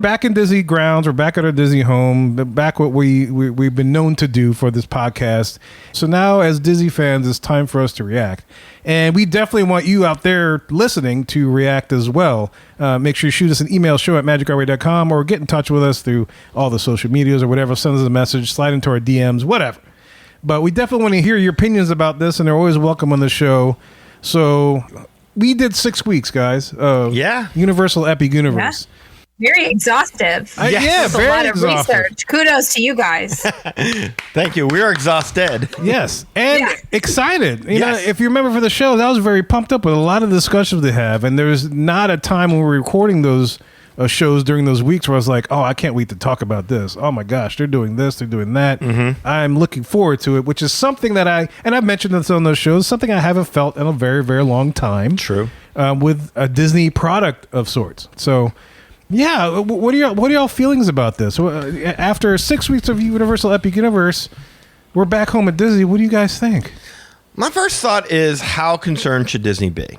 Back in Disney grounds, we're back at our Disney home, back what we've been known to do for this podcast. So now as Disney fans, it's time for us to react. And we definitely want you out there listening to react as well. Make sure you shoot us an email, show@magicourway.com, or get in touch with us through all the social medias or whatever. Send us a message, slide into our DMs, whatever. But we definitely want to hear your opinions about this, and they're always welcome on the show. So we did 6 weeks, guys. Universal Epic Universe. Yeah. Very exhaustive. Very a lot of exhaustive. research. Kudos to you guys. Thank you. We are exhausted. Yes. And excited. You know, Yes. if you remember for the show, I was very pumped up with a lot of discussions they have. And there's not a time when we're recording those shows during those weeks where I was like, oh, I can't wait to talk about this. Oh my gosh, they're doing this, they're doing that. Mm-hmm. I'm looking forward to it, which is something that I've mentioned this on those shows, something I haven't felt in a very, very long time. True. With a Disney product of sorts. So, yeah, what are y'all feelings about this? After 6 weeks of Universal Epic Universe, we're back home at Disney. What do you guys think? My first thought is, how concerned should Disney be?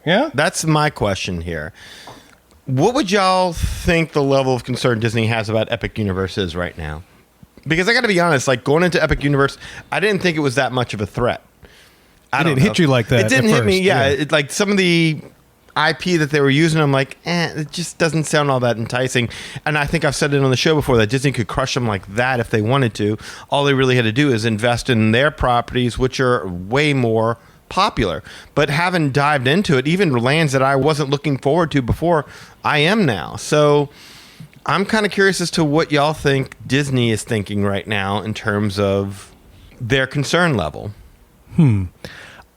Yeah? That's my question here. What would y'all think the level of concern Disney has about Epic Universe is right now? Because I got to be honest, like going into Epic Universe, I didn't think it was that much of a threat. It didn't hit you like that. It didn't hit me. Yeah, it, like some of the IP that they were using, I'm like, it just doesn't sound all that enticing. And I think I've said it on the show before that Disney could crush them like that if they wanted to. All they really had to do is invest in their properties, which are way more popular. But having dived into it, even lands that I wasn't looking forward to before, I am now. So I'm kind of curious as to what y'all think Disney is thinking right now in terms of their concern level.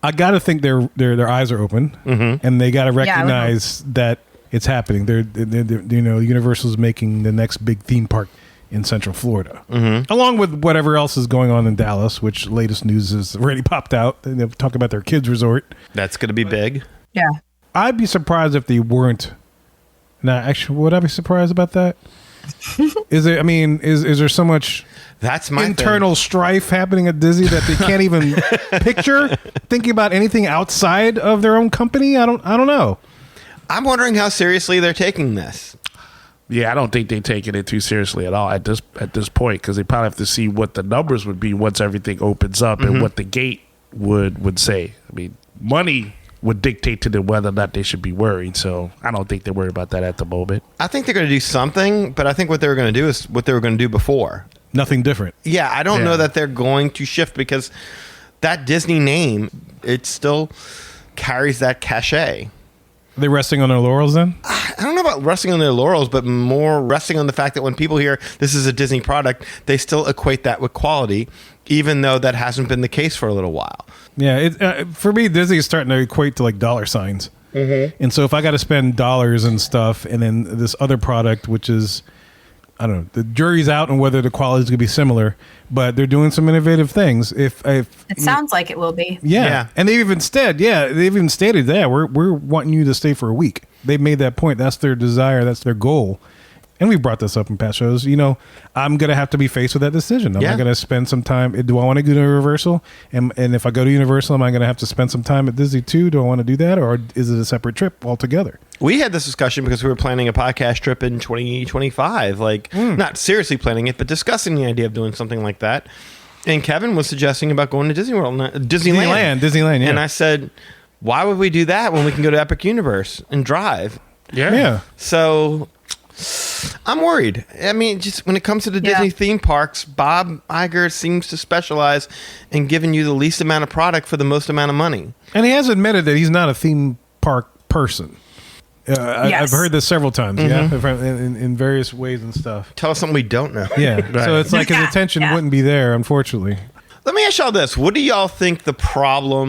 I got to think their eyes are open, and they got to recognize that it's happening. They're Universal's making the next big theme park in Central Florida, along with whatever else is going on in Dallas, which latest news has already popped out. They're talking about their kids resort. That's going to be big. Yeah. I'd be surprised if they weren't. Now, actually, would I be surprised about that? Is there so much That's my internal strife happening at Disney that they can't even picture thinking about anything outside of their own company? I don't know. I'm wondering how seriously they're taking this. Yeah, I don't think they're taking it too seriously at all at this point, because they probably have to see what the numbers would be once everything opens up and what the gate would say. I mean, money would dictate to them whether or not they should be worried. So I don't think they're worried about that at the moment. I think they're going to do something, but I think what they were going to do is what they were going to do before. Nothing different. Yeah, I don't know that they're going to shift, because that Disney name, it still carries that cachet. Are they resting on their laurels then? I don't know about resting on their laurels, but more resting on the fact that when people hear this is a Disney product, they still equate that with quality, even though that hasn't been the case for a little while. Yeah, for me, Disney is starting to equate to like dollar signs. And so if I got to spend dollars and stuff, and then this other product, which is, I don't know, the jury's out on whether the quality is going to be similar, but they're doing some innovative things. If It sounds like it will be. Yeah. And they've even stated we're wanting you to stay for a week. They've made that point. That's their desire. That's their goal. And we brought this up in past shows. You know, I'm going to have to be faced with that decision. Am I going to spend some time? Do I want to go to Universal? And if I go to Universal, am I going to have to spend some time at Disney too? Do I want to do that? Or is it a separate trip altogether? We had this discussion because we were planning a podcast trip in 2025. Not seriously planning it, but discussing the idea of doing something like that. And Kevin was suggesting about going to Disneyland, yeah. And I said, why would we do that when we can go to Epic Universe and drive? Yeah. So I'm worried. I mean, just when it comes to the Disney theme parks, Bob Iger seems to specialize in giving you the least amount of product for the most amount of money. And he has admitted that he's not a theme park person. I've heard this several times, in various ways and stuff. Tell us something we don't know. Yeah, so it's like his attention wouldn't be there, unfortunately. Let me ask y'all this. What do y'all think the problem